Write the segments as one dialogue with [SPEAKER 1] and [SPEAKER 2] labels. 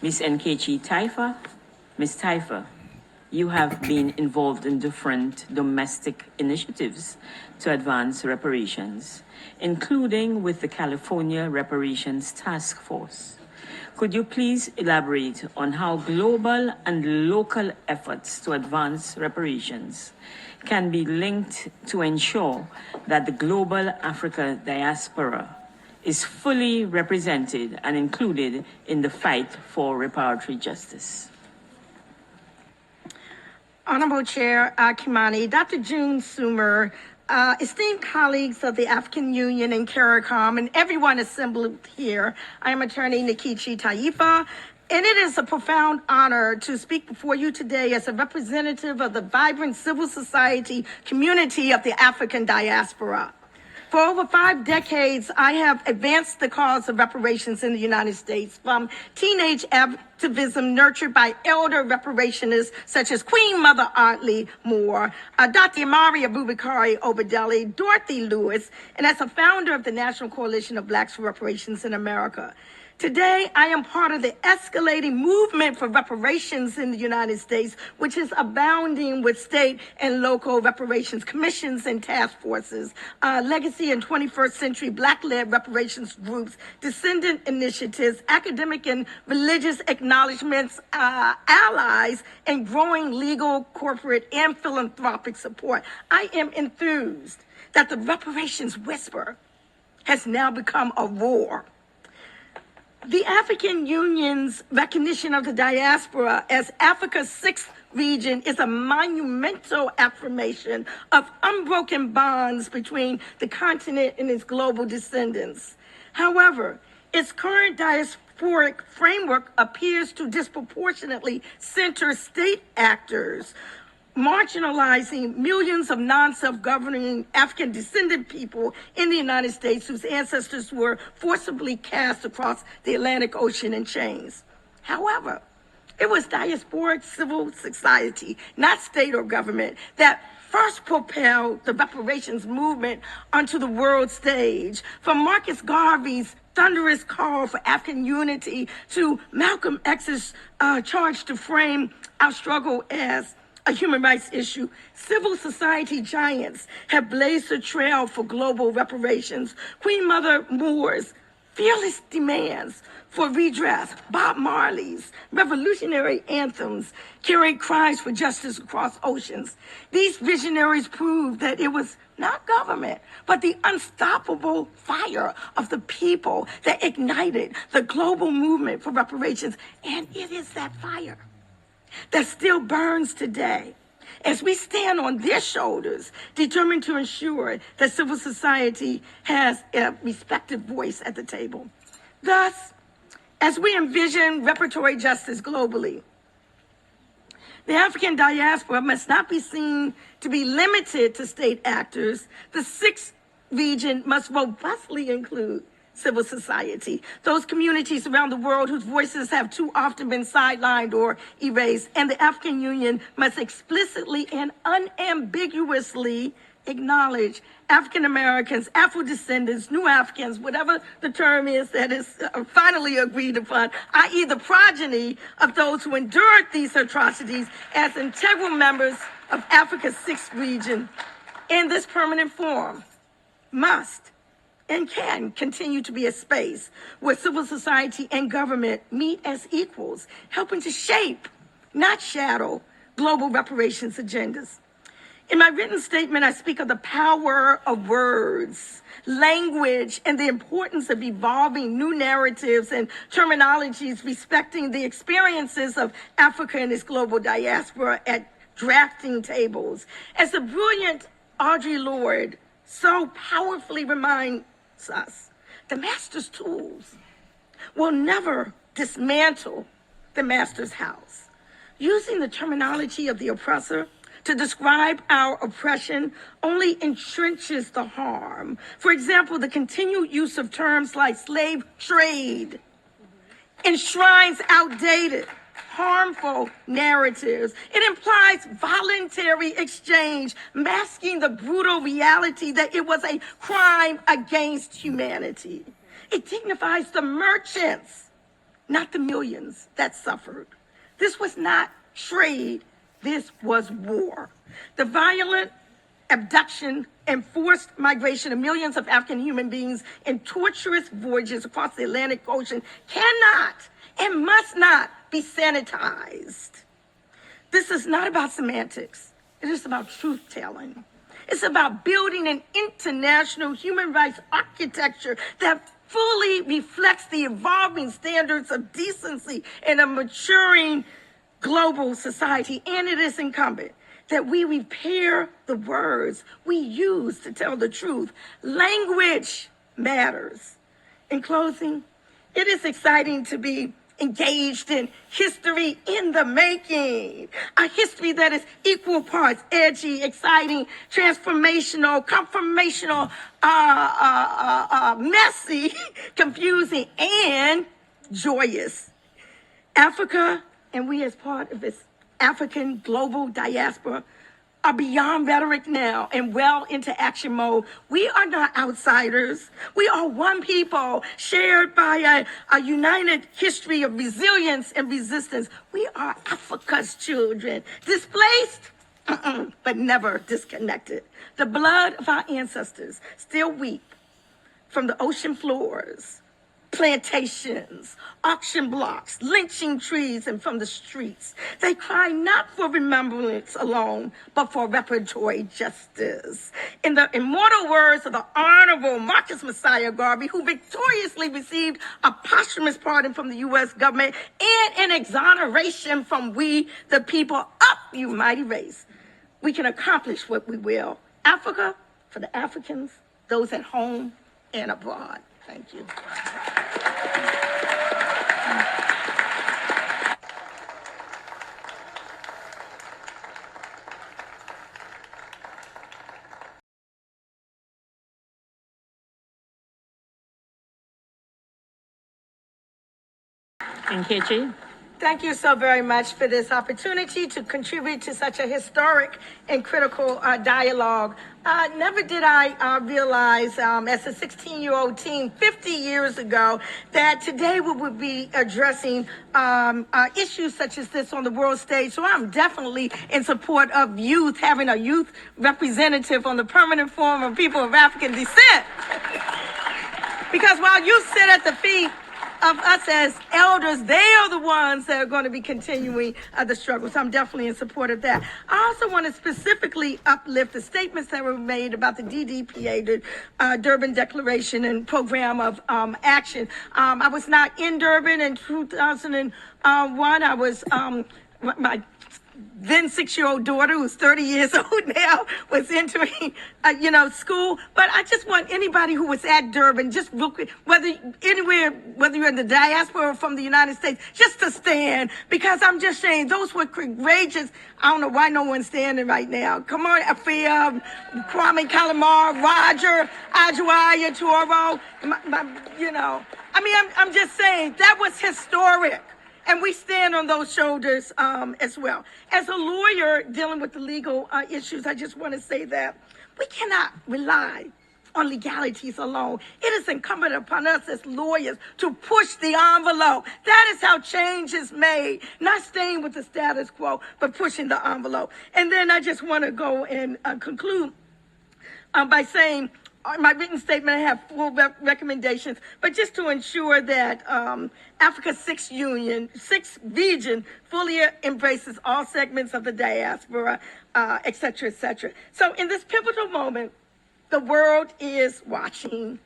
[SPEAKER 1] Ms. Nkechi Taifa. Ms. Taifa, you have been involved in different domestic initiatives to advance reparations, including with the California Reparations Task Force. Could you please elaborate on how global and local efforts to advance reparations can be linked to ensure that the global Africa diaspora is fully represented and included in the fight for reparatory justice?
[SPEAKER 2] Honorable Chair Kimani, Dr. June Soomer, esteemed colleagues of the African Union and CARICOM, and everyone assembled here, I am attorney Nkechi Taifa, and it is a profound honor to speak before you today as a representative of the vibrant civil society community of the African diaspora. For over 5 decades, I have advanced the cause of reparations in the United States, from teenage activism nurtured by elder reparationists such as Queen Mother Audley Moore, Dr. Amari Abubakari Obadeli, Dorothy Lewis, and as a founder of the National Coalition of Blacks for Reparations in America. Today, I am part of the escalating movement for reparations in the United States, which is abounding with state and local reparations commissions and task forces, legacy and 21st century Black-led reparations groups, descendant initiatives, academic and religious acknowledgments, allies, and growing legal, corporate, and philanthropic support. I am enthused that the reparations whisper has now become a roar. The African Union's recognition of the diaspora as Africa's 6th region is a monumental affirmation of unbroken bonds between the continent and its global descendants. However, its current diasporic framework appears to disproportionately center state actors, marginalizing millions of non-self-governing African descendant people in the United States whose ancestors were forcibly cast across the Atlantic Ocean in chains. However, it was diasporic civil society, not state or government, that first propelled the reparations movement onto the world stage. From Marcus Garvey's thunderous call for African unity to Malcolm X's charge to frame our struggle as a human rights issue, civil society giants have blazed a trail for global reparations. Queen Mother Moore's fearless demands for redress, Bob Marley's revolutionary anthems carried cries for justice across oceans. These visionaries proved that it was not government, but the unstoppable fire of the people that ignited the global movement for reparations. And it is that fire that still burns today as we stand on their shoulders, determined to ensure that civil society has a respected voice at the table. Thus, as we envision reparatory justice globally, the African diaspora must not be seen to be limited to state actors. The 6th region must robustly include civil society, those communities around the world whose voices have too often been sidelined or erased, and the African Union must explicitly and unambiguously acknowledge African Americans, Afro-descendants, New Africans, whatever the term is that is finally agreed upon, i.e. the progeny of those who endured these atrocities as integral members of Africa's 6th region in this permanent form, must and can continue to be a space where civil society and government meet as equals, helping to shape, not shadow, global reparations agendas. In my written statement, I speak of the power of words, language, and the importance of evolving new narratives and terminologies respecting the experiences of Africa and its global diaspora at drafting tables. As the brilliant Audre Lorde so powerfully reminds us, the master's tools will never dismantle the master's house. Using the terminology of the oppressor to describe our oppression only entrenches the harm. For example, the continued use of terms like slave trade enshrines outdated, harmful narratives. It implies voluntary exchange, masking the brutal reality that it was a crime against humanity. It dignifies the merchants, not the millions that suffered. This was not trade, this was war. The violent abduction and forced migration of millions of African human beings in torturous voyages across the Atlantic Ocean cannot and must not be sanitized. This is not about semantics. It is about truth-telling. It's about building an international human rights architecture that fully reflects the evolving standards of decency in a maturing global society. And it is incumbent that we repair the words we use to tell the truth. Language matters. In closing, it is exciting to be engaged in history in the making, a history that is equal parts edgy, exciting, transformational, confirmational, messy, confusing, and joyous. Africa, and we as part of its African global diaspora, are beyond rhetoric now and well into action mode. We are not outsiders. We are one people shared by a united history of resilience and resistance. We are Africa's children, displaced, but never disconnected. The blood of our ancestors still weep from the ocean floors, plantations, auction blocks, lynching trees, and from the streets. They cry not for remembrance alone, but for reparatory justice. In the immortal words of the Honorable Marcus Messiah Garvey, who victoriously received a posthumous pardon from the U.S. government and an exoneration from we, the people, up, you mighty race, we can accomplish what we will. Africa for the Africans, those at home and abroad. Thank you.
[SPEAKER 1] Nkechi?
[SPEAKER 2] Thank you so very much for this opportunity to contribute to such a historic and critical dialogue. Never did I realize as a 16-year-old teen 50 years ago that today we would be addressing issues such as this on the world stage. So I'm definitely in support of youth, having a youth representative on the Permanent Forum of People of African Descent. Because while you sit at the feet of us as elders, they are the ones that are going to be continuing the struggle. So I'm definitely in support of that. I also want to specifically uplift the statements that were made about the DDPA, the Durban Declaration and Program of Action. I was not in Durban in 2001. I was my then 6-year-old daughter, who's 30 years old now, was entering, school. But I just want anybody who was at Durban, just look, whether you're in the diaspora or from the United States, just to stand, because I'm just saying those were courageous. I don't know why no one's standing right now. Come on, Afia, Kwame Kalamar, Roger, Ajuaya, Toro, I'm just saying that was historic. And we stand on those shoulders as well. As a lawyer dealing with the legal issues, I just want to say that we cannot rely on legalities alone. It is incumbent upon us as lawyers to push the envelope. That is how change is made, not staying with the status quo, but pushing the envelope. And then I just want to go and conclude by saying, my written statement, I have full recommendations, but just to ensure that Africa's sixth vision fully embraces all segments of the diaspora, et cetera, et cetera. So in this pivotal moment, the world is watching,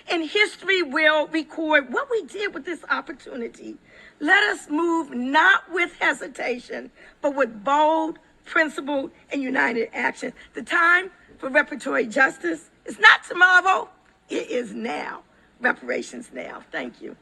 [SPEAKER 2] and history will record what we did with this opportunity. Let us move not with hesitation, but with bold, principled, and united action. The time for reparatory justice is not tomorrow, it is now. Reparations now. Thank you.